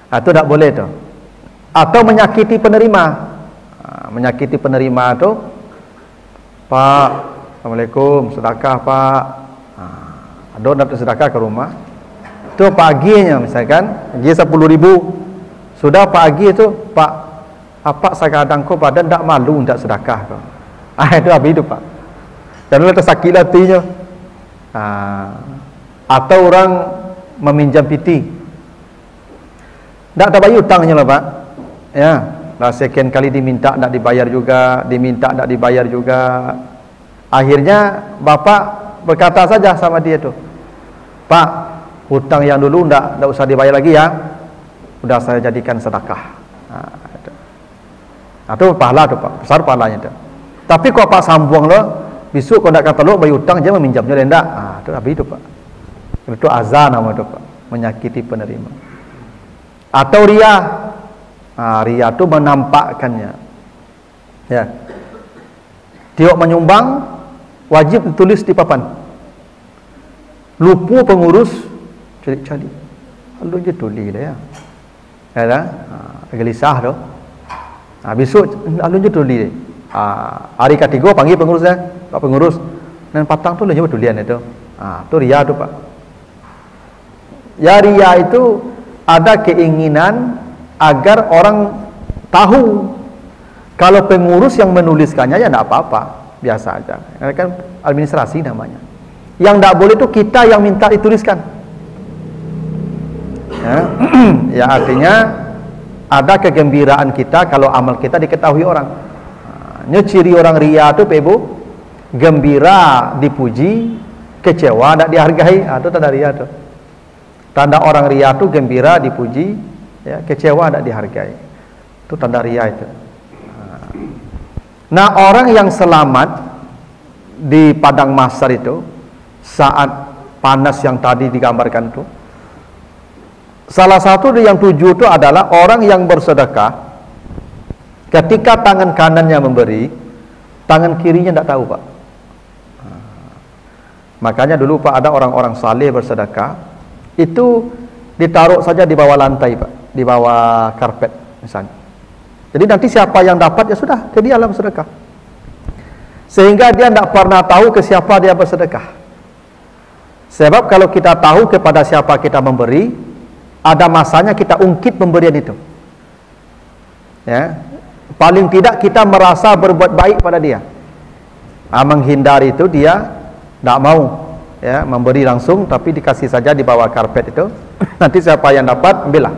Itu tak boleh tu. Atau menyakiti penerima. Menyakiti penerima tu, Pak, Assalamualaikum, sedekah Pak. Ada nak sedekah ke rumah. Tu paginya misalkan, dia 10.000. Sudah pagi tu, Pak, apa sekadang kau badan tak malu tak sedekah kau. Itu habis itu Pak. Jangan tersakit hatinya. Atau orang meminjam piti. Tak bayar hutangnya lah Pak. Ya, dah second kali diminta tak dibayar juga, diminta tak dibayar juga. Akhirnya bapak berkata saja sama dia tu, Pak, hutang yang dulu tak usah dibayar lagi ya. Sudah saya jadikan sedekah. Itu pahala tu Pak, besar pahalanya tu. Tapi kalau Pak sambung lo, besok kalau nak kata lo bayar hutang je meminjamnya rendah. Itu habis itu Pak. Itu azan nama tu Pak, menyakiti penerima. Atau ria. Ria itu menampakkannya. Ya. Tiok menyumbang wajib ditulis di papan. Lupa pengurus cari-cari. Lalu je tulis dah ya. Ya dah. Gelisah tu. Besok lalu je tulis. Hari ketiga panggil pengurus dah. Pak pengurus. Dan patang tu lah tulisan itu. Tu ria tu Pak. Ya, ria itu ada keinginan agar orang tahu. Kalau pengurus yang menuliskannya ya tidak apa-apa, biasa aja. Kan administrasi namanya. Yang tidak boleh itu kita yang minta dituliskan. Ya, artinya ada kegembiraan kita kalau amal kita diketahui orang. Ciri orang ria itu Ibu, gembira dipuji, kecewa tidak dihargai. Itu tanda ria itu. Tanda orang ria itu gembira dipuji, ya, kecewa tidak dihargai. Itu tanda ria itu. Nah, orang yang selamat di padang mahsyar itu saat panas yang tadi digambarkan itu, salah satu yang tujuh itu adalah orang yang bersedekah. Ketika tangan kanannya memberi, tangan kirinya tidak tahu Pak. Makanya dulu Pak ada orang-orang saleh bersedekah, itu ditaruh saja di bawah lantai Pak, di bawah karpet misalnya. Jadi nanti siapa yang dapat ya sudah, dia lah bersedekah. Sehingga dia tidak pernah tahu ke siapa dia bersedekah. Sebab kalau kita tahu kepada siapa kita memberi, ada masanya kita ungkit pemberian itu. Ya, paling tidak kita merasa berbuat baik pada dia. Menghindari itu dia tidak mau. Ya, memberi langsung, tapi dikasih saja di bawah karpet itu. Nanti siapa yang dapat, ambillah.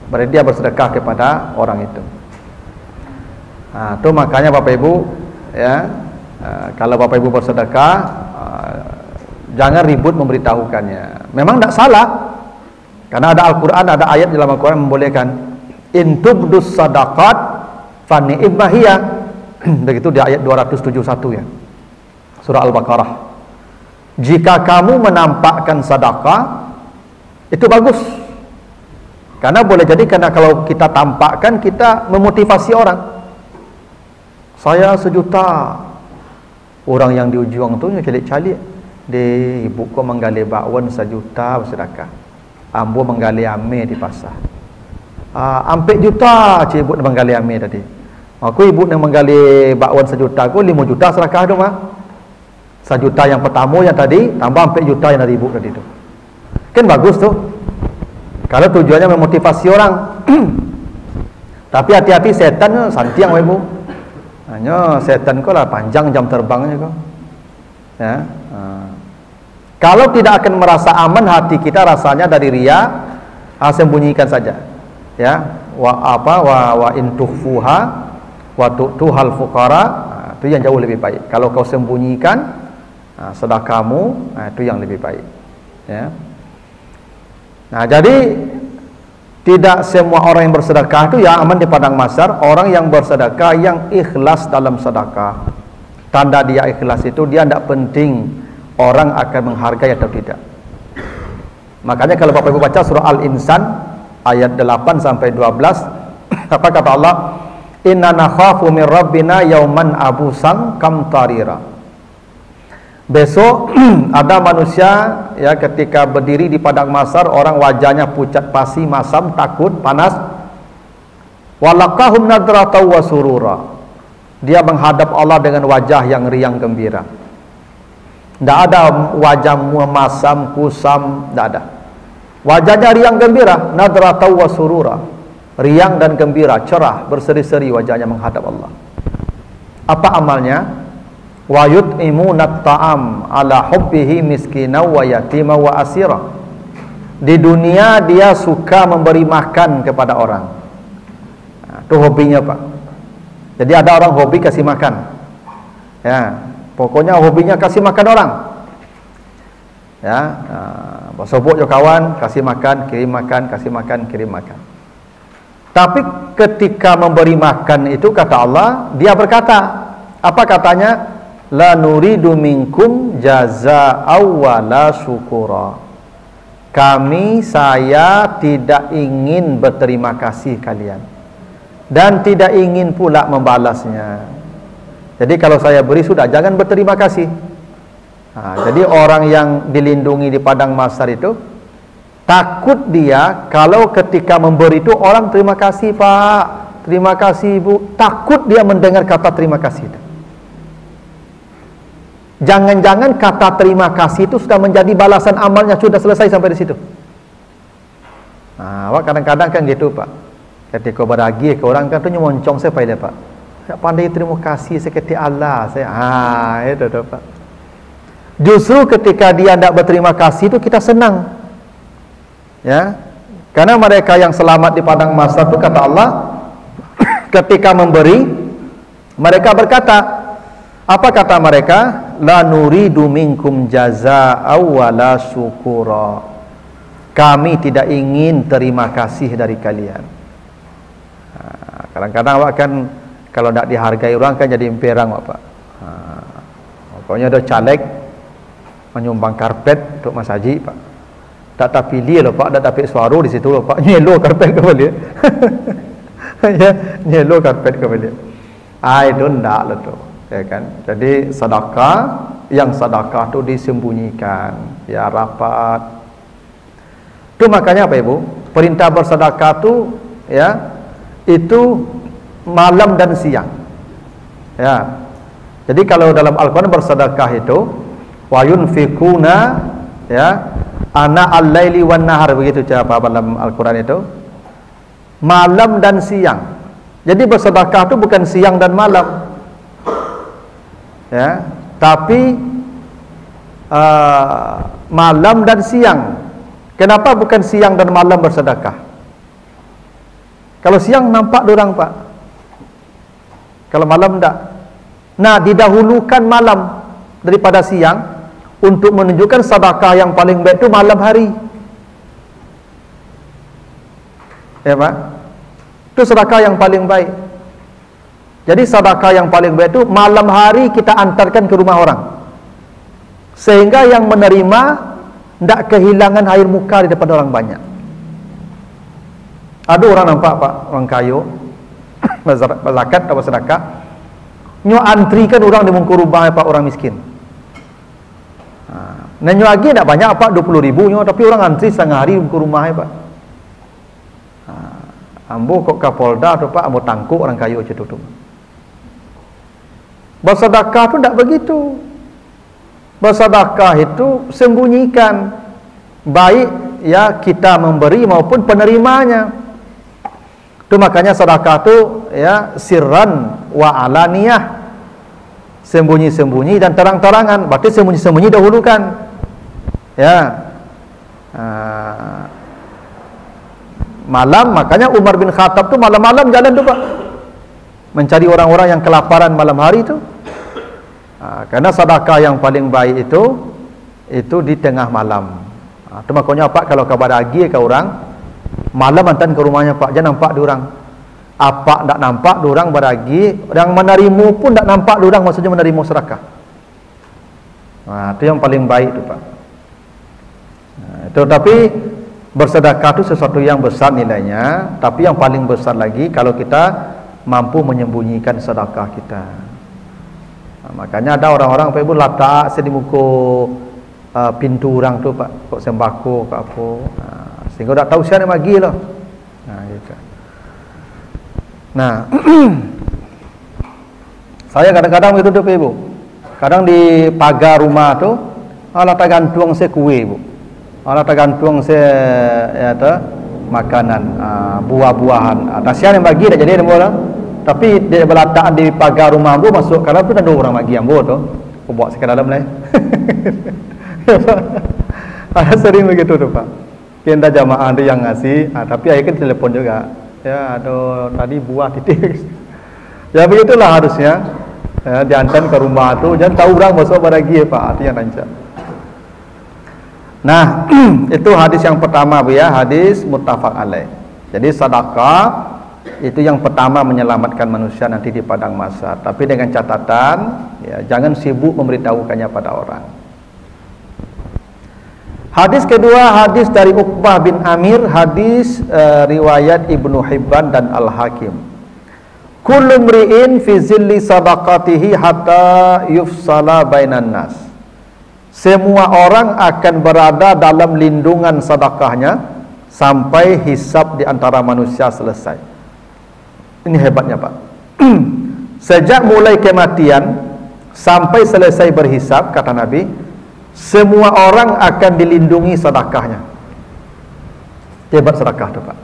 Berarti dia bersedekah kepada orang itu. Itu makanya Bapak Ibu, ya, kalau Bapak Ibu bersedekah, jangan ribut memberitahukannya. Memang tidak salah, karena ada Al-Quran, ada ayat dalam Al-Quran membolehkan. In tubdus sadaqat fani'imma hiya. Begitu di ayat 271 ya, surah Al-Baqarah. Jika kamu menampakkan sedekah, itu bagus. Karena boleh jadi karena kalau kita tampakkan, kita memotivasi orang. Saya 1 juta. Orang yang di ujung tu calik-calik, di ibu ko menggali bakwan 1 juta bersedekah. Ambo menggali ame di pasar. 4 juta cik ibu menggali ame tadi. Aku ibu yang menggali bakwan 1 juta, aku 5 juta sedekah tu mah. 1 juta yang pertama yang tadi tambah 4 juta yang dari ibu tadi tu. Kan bagus tu. Kalau tujuannya memotivasi orang. Tapi hati-hati, setan santiang ibu. Hanya setan kau lah panjang jam terbangnya kau. Ya. Kalau tidak akan merasa aman hati kita rasanya dari ria, sembunyikan saja. Ya, wa in tukhfuha wa tu'tuhal fuqara, itu yang jauh lebih baik. Kalau kau sembunyikan sedekahmu, itu yang lebih baik. Ya. Nah, jadi tidak semua orang yang bersedekah itu yang aman di padang mahsyar. Orang yang bersedekah yang ikhlas dalam sedekah. Tanda dia ikhlas itu dia tidak penting orang akan menghargai atau tidak. Makanya kalau Bapak Ibu baca surah Al-Insan ayat 8 sampai 12, apa kata Allah? Inna nakhafu min rabbina yauman abusan kamtarira. Besok ada manusia ya ketika berdiri di padang mahsyar, orang wajahnya pucat pasi, masam, takut, panas. Walaqahum nadrataw wa surura. Dia menghadap Allah dengan wajah yang riang gembira. Tidak ada wajah masam, kusam, tidak ada. Wajahnya riang gembira, nadrataw wa surura. Riang dan gembira, cerah, berseri-seri wajahnya menghadap Allah. Apa amalnya? Wa yut'imunat ta'am ala hubbihi miskina wa yatima wa asira. Di dunia dia suka memberi makan kepada orang. Itu hobinya, Pak. Jadi ada orang hobi kasih makan. Ya, pokoknya hobinya kasih makan orang. Ya, sobok jo kawan, kasih makan, kirim makan, kasih makan, kirim makan. Tapi ketika memberi makan itu kata Allah, dia berkata, apa katanya? La nuridu minkum jazaa'a wala syukura. Saya tidak ingin berterima kasih kalian dan tidak ingin pula membalasnya. Jadi kalau saya beri sudah, jangan berterima kasih. Jadi orang yang dilindungi di padang mahsyar itu takut dia kalau ketika memberi itu orang terima kasih Pak, terima kasih Ibu, takut dia mendengar kata terima kasih itu. Jangan-jangan kata terima kasih itu sudah menjadi balasan amalnya, sudah selesai sampai di situ. Kadang-kadang kan gitu, Pak. Ketika beragi ke orang kan tu nyomoncong saya pada Pak. Saya pandai terima kasih seperti Allah saya. Itu tu, Pak. Justru ketika dia tidak berterima kasih itu kita senang. Ya. Karena mereka yang selamat di padang mahsyar itu kata Allah ketika memberi mereka berkata, apa kata mereka? La nuridu minkum jazaa'a wala syukura. Kami tidak ingin terima kasih dari kalian. Kadang-kadang awak kan kalau tidak dihargai orang kan jadi imperang, Pak. Pokoknya ada caleg menyumbang karpet untuk Mas Haji, Pak. Tak tak pilih loh, Pak, tak dapat suara di situ loh, Pak. Nyelo karpet ke balik. Ya, nyelo karpet ke balik. Itu ndak lah tu. Ya kan? Jadi sedekah, yang sedekah tu disembunyikan, ya rapat. Itu makanya apa Ibu? Perintah bersedekah tu ya itu malam dan siang. Ya. Jadi kalau dalam Al-Qur'an bersedekah itu wa yunfikuna ya ana al-laili wan nahar, begitu cara dalam Al-Qur'an itu. Malam dan siang. Jadi bersedekah itu bukan siang dan malam. Ya, tapi malam dan siang. Kenapa bukan siang dan malam bersedekah? Kalau siang nampak dorang, Pak. Kalau malam enggak. Nah, didahulukan malam daripada siang untuk menunjukkan sedekah yang paling baik itu malam hari. Ya, Pak. Itu sedekah yang paling baik. Jadi sedekah yang paling baik itu malam hari kita antarkan ke rumah orang, sehingga yang menerima tidak kehilangan air muka di depan orang banyak. Ada orang nampak, Pak, orang kayu zakat atau sedekah, nyo antrikan orang di muka rumah, Pak, orang miskin. Nah, nyo lagi tidak banyak, Pak, 20.000 nyo, tapi orang antri setengah hari di muka rumah, Pak. Ambo kok Kapolda tu, Pak, ambo tangkuk orang kayu macam tu. Bersedekah itu tidak begitu. Bersedekah itu sembunyikan, baik ya kita memberi maupun penerimanya. Itu makanya sedekah itu ya sirran wa alaniyah, sembunyi-sembunyi dan terang-terangan. Berarti sembunyi-sembunyi dahulukan. Ya. Malam, makanya Umar bin Khattab tu malam-malam jalan tu, Pak, mencari orang-orang yang kelaparan malam hari itu. Karena sedekah yang paling baik itu di tengah malam. Itu makanya, Pak, kalau kabar lagi ke orang malam antan ke rumahnya, Pak, jangan nampak diorang. Apa tak nampak diorang beragi, yang menerima pun tak nampak diorang, maksudnya menerima sedekah. Itu yang paling baik itu, Pak. Itu, tapi bersedekah itu sesuatu yang besar nilainya, tapi yang paling besar lagi kalau kita mampu menyembunyikan sedekah kita. Makanya ada orang-orang Pak Ibu letak di muka pintu orang tu Pak, kok sembako ke apa. Sehingga tak tahu siapa nak bagi lah. Gitu. Nah, saya kadang-kadang begitu tu Pak Ibu. Kadang di pagar rumah tu ala tak gantung saya kue Bu. Ala tak gantung saya ya tu makanan, buah-buahan. Ada siapa yang bagi dah jadi dembo lah. Tapi dia berletak di pagar rumah Bu, masuk kalau tu ada orang bagi ambo tu. Aku bawa sekali dalam lah. Ada sering begitu tu Pak. Kita jamaah ada yang ngasih, tapi akhirnya telepon juga. Ya, aduh tadi buah titik. Ya begitulah harusnya. Ya, diantar ke rumah tu, jangan tahu orang masuk baragi Pak, itu yang rancak. Nah, itu hadis yang pertama Bu ya, hadis muttafaq alaih. Jadi sedekah itu yang pertama menyelamatkan manusia nanti di padang mahsyar. Tapi dengan catatan, ya, jangan sibuk memberitahukannya pada orang. Hadis kedua, hadis dari Uqbah bin Amir, hadis riwayat Ibnu Hibban dan Al-Hakim. Kullu mri'in fi zilli sadaqatihi hatta yufsala bainan nas. Semua orang akan berada dalam lindungan sedekahnya sampai hisab di antara manusia selesai. Ini hebatnya Pak. Sejak mulai kematian sampai selesai berhisab, kata Nabi, semua orang akan dilindungi sedekahnya. Hebat sedekah tu Pak.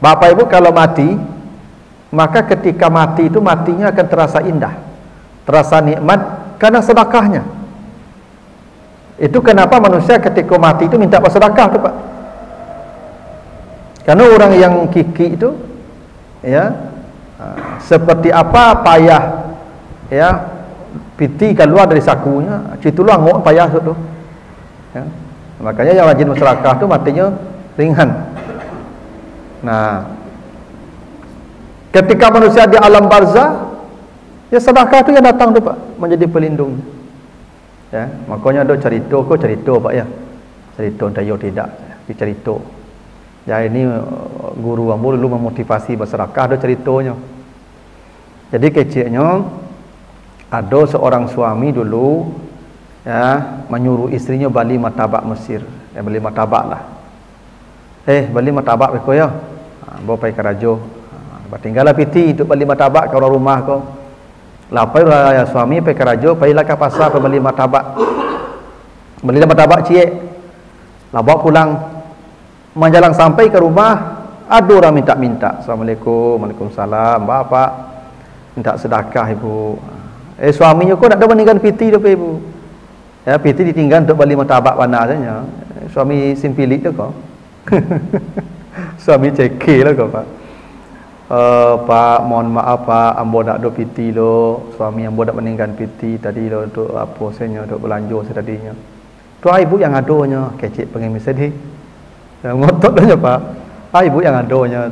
Bapak Ibu kalau mati, maka ketika mati itu matinya akan terasa indah, terasa nikmat karena sedekahnya. Itu kenapa manusia ketika mati itu minta bersedekah tu Pak. Karena orang yang kiki itu, ya, seperti apa payah, ya, piti keluar dari sakunya, citulah ngok payah tu. Ya. Makanya yang rajin bersedekah tu matinya ringan. Nah, ketika manusia di alam barzah, ya sedekah tu yang datang tu Pak, menjadi pelindung. Ya, makanya ada cerita Pak ya. Cerita tayo tidak, cerita. Ya ini guru ambo dulu memotivasi bersedekah, ada ceritanya. Jadi kecilnya ada seorang suami dulu ya menyuruh istrinya beli martabak Mesir. Ya beli martabak lah. Beli martabak beko ya. Bawa pergi ke raja. Tinggallah piti untuk beli martabak ke orang rumah kau. Lapai ya suami pergi ke raja, pergilah ke pasar beli martabak. Belilah martabak ciek. Lah bawa pulang. Menjalan sampai ke rumah, ada orang minta-minta. Assalamualaikum, waalaikumsalam, Bapak minta sedekah Ibu. Suaminya kok nak ada meninggal piti tu Ibu. Ya, piti ditinggal untuk beli martabak warna saja. Suami simpilik tu kok. Suami cekil lah kok Pak. Pak, mohon maaf Pak, ambo nak do piti lo. Suami ambo nak meninggal piti tadi lo untuk apa saya untuk belanja saya tadinya. Tu Ibu yang adonya, kecik pengemis sedih. Ngotot dah Pak. Ibu yang adonya.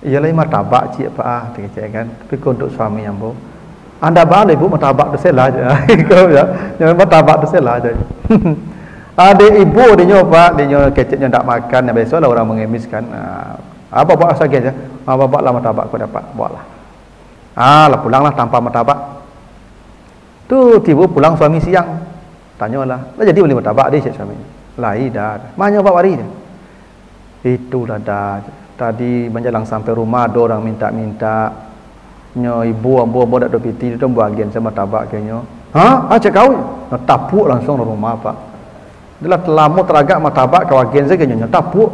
Ialah martabak cik Pak kecik kan. Tapi untuk suami ambo. Anda balik Ibu martabak tu selah je. Kau ya. Yang martabak tu selah je. Ada ibu dia Pak, dia keciknya tak makan, yang biasalah orang mengemis kan. Apa buat saja je. Apa buat lah martabak kau dapat, buatlah. Lah pulanglah tanpa martabak. Tu tiba pulang suami siang. Tanyalah, lah jadi beli martabak dia cik suami. Lah dah. Mana bawa hari dia? Itulah dah. Tadi menjelang sampai rumah ada orang minta-minta. Nyo ibu ambo dak do piti tu bagian sama martabak kayaknya. Cak kau. Tapuk langsung ke rumah Pak. Dia terlamu teragak martabak ke bagian saya kayaknya tapuk.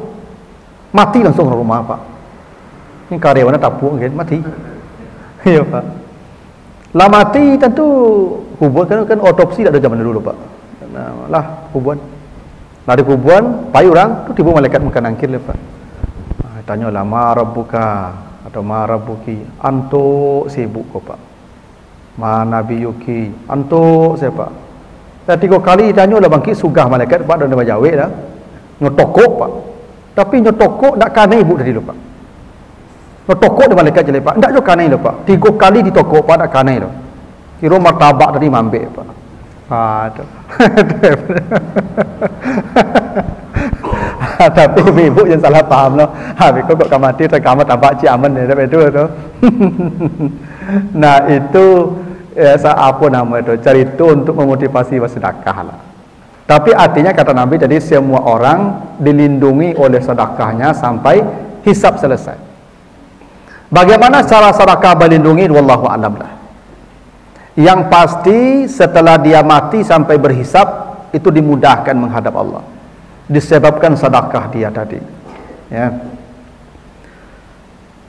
Mati langsung ke rumah Pak. Ini karyawan tapuk kan mati. Ya Pak. Lah mati tentu kubur kan otopsi tak ada zaman dulu Pak. Lah kubur. Lah di kuburan pai orang tu tiba malaikat makan angkir Pak. Tanya lah ma rabbuka atau ma rabbuki. Anto sibuk kau Pak. Ma nabiyuki. Anto siapa? Dah 3 kali tanya lah bangkit sugah malaikat Pak dah berjawab dah. Nyotokok Pak. Tapi nyotokok tak kanai ibu tadi Pak. Nyotokok dia malaikat jelek Pak. Tak jo kanai lah Pak. 3 kali ditokok Pak tak kanai lah. Kira martabak tadi mambek Pak. Tu. Tapi ibu jangan salah paham loh. Kau kok mati tak kamu tabak cik aman dah betul tu. Nah itu apa nama itu, cerita untuk memotivasi bersedekah lah. Tapi artinya kata Nabi, jadi semua orang dilindungi oleh sedekahnya sampai hisab selesai. Bagaimana cara sedekah melindungi? Wallahu a'lam lah. Yang pasti setelah dia mati sampai berhisab, itu dimudahkan menghadap Allah, disebabkan sedekah dia tadi, ya.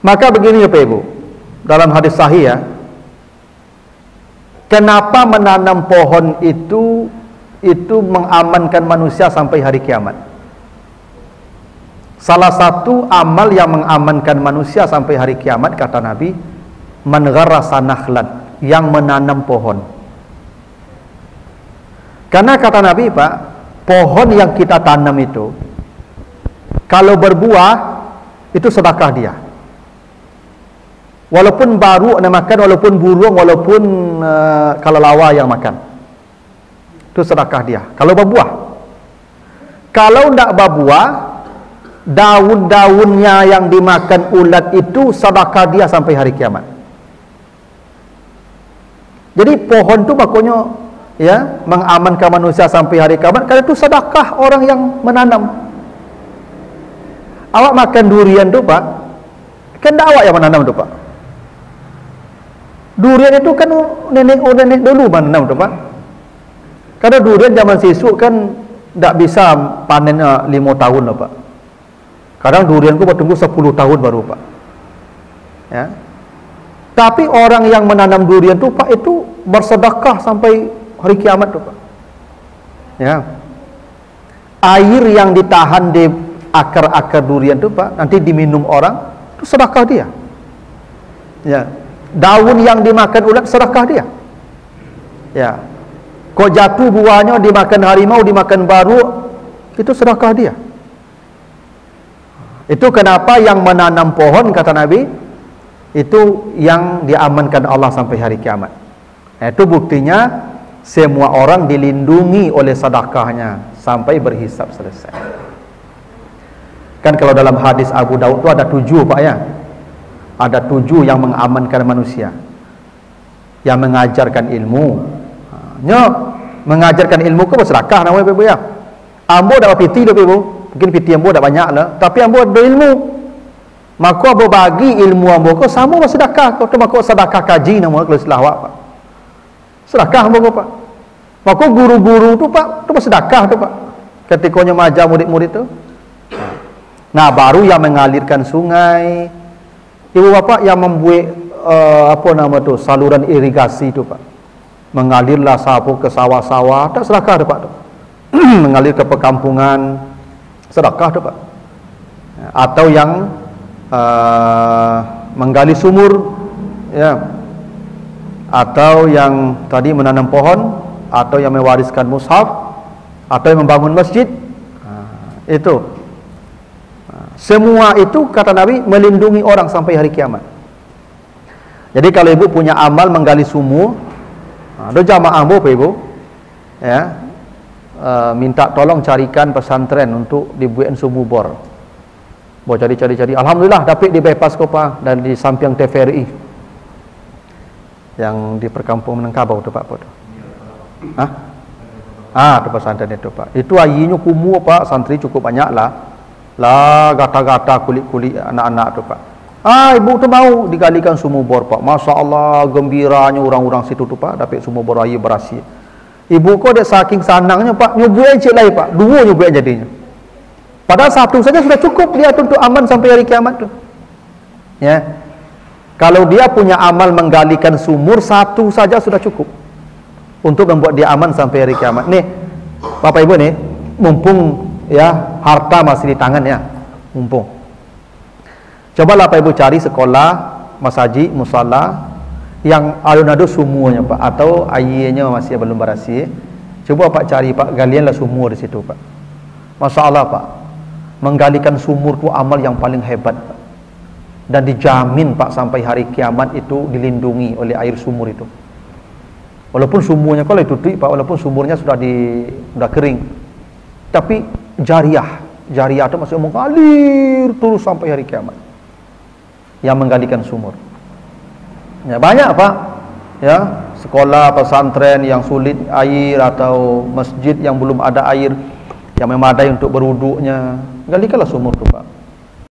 Maka begini Bapak Ibu, dalam hadis sahih ya, kenapa menanam pohon itu mengamankan manusia sampai hari kiamat? Salah satu amal yang mengamankan manusia sampai hari kiamat, kata Nabi, man gharasa nakhlan, yang menanam pohon. Karena kata Nabi, Pak, pohon yang kita tanam itu kalau berbuah itu sedekah dia. Walaupun baru nak makan, walaupun burung, walaupun kelelawar yang makan, itu sedekah dia kalau berbuah. Kalau tidak berbuah, daun-daunnya yang dimakan ulat itu sedekah dia sampai hari kiamat. Jadi pohon itu makanya ya mengamankan manusia sampai hari kiamat, karena itu sedekah orang yang menanam. Awak makan durian tu Pak, kan tak awak yang menanam tu Pak. Durian itu kan nenek dulu menanam tu Pak. Karena durian zaman sisuk kan tak bisa panen 5 tahun lah Pak. Kadang durian ku bertunggu 10 tahun baru Pak. Ya. Tapi orang yang menanam durian tu Pak, itu bersedekah sampai hari kiamat tu Pak. Ya. Air yang ditahan di akar-akar durian tu Pak, nanti diminum orang, itu sedekah dia. Ya. Daun yang dimakan ulat, sedekah dia. Ya. Kok jatuh buahnya dimakan harimau, dimakan baru, itu sedekah dia. Itu kenapa yang menanam pohon, kata Nabi, itu yang diamankan Allah sampai hari kiamat. Itu buktinya semua orang dilindungi oleh sedekahnya sampai berhisab selesai. Kan kalau dalam hadis Abu Daud itu ada 7 Pak ya. Ada 7 yang mengamankan manusia, yang mengajarkan ilmu. Mengajarkan ilmu ke bersedekah namanya Bapak Ibu ya. Ambo dapat piti Bapak Ibu. Mungkin piti ambo dah banyak lah, tapi ambo berilmu. Maka ambo bagi ilmu ambo ko sama bersedekah. Kau tu maka sedekah kaji nama kalau istilah awak Pak. Sedekah ambo ko Pak. Maka guru-guru tu Pak, tu bersedekah tu Pak. Ketikanya mengajar murid-murid tu. Nah, baru yang mengalirkan sungai. Ibu bapak yang membuat apa nama tu, saluran irigasi tu Pak. Mengalirlah sapu ke sawah-sawah, tak sedekah tu Pak tu. Mengalir ke perkampungan, sedekah tu Pak. Atau yang menggali sumur, ya, atau yang tadi menanam pohon, atau yang mewariskan mushaf, atau yang membangun masjid, itu semua itu kata Nabi melindungi orang sampai hari kiamat. Jadi kalau ibu punya amal menggali sumur, ada jamaah bu ibu, ya, minta tolong carikan pesantren untuk dibuatkan sumur bor. Bo cari. Alhamdulillah dapat di bypass Kopa dan di samping TVRI yang di perkampungan Menengkabau tu Pak. Itu pesantren itu Pak. Itu ayinya kumuh Pak, santri cukup banyak lah. Gata-gata kulit-kulit anak-anak tu Pak. Ibu tu mau digalikan sumur bor Pak. Masya Allah gembiranya orang-orang situ tu Pak, dapat sumur bor air berasi. Ibu kau dia saking sanangnya Pak, nyubuin cik lain Pak, 2 nyubuin jadinya. Padahal 1 saja sudah cukup dia untuk aman sampai hari kiamat tu. Ya. Kalau dia punya amal menggalikan sumur 1 saja sudah cukup untuk membuat dia aman sampai hari kiamat. Nih, Bapak Ibu nih, mumpung ya harta masih di tangan ya, mumpung. Cobalah Bapak Ibu cari sekolah, masjid, musala yang alun-alun sumurnya Pak, atau airnya masih belum berasi. Coba Pak cari Pak, galianlah sumur di situ Pak. Masya Allah Pak, menggalikan sumur itu amal yang paling hebat Pak. Dan dijamin Pak sampai hari kiamat itu dilindungi oleh air sumur itu. Walaupun sumurnya kalau ditutup Pak, walaupun sumurnya sudah kering, tapi jariah itu masih mengalir terus sampai hari kiamat. Yang menggalikan sumur. Ya banyak Pak. Ya, sekolah pesantren yang sulit air atau masjid yang belum ada air yang memadai untuk berwuduknya, galikanlah sumur tu Pak.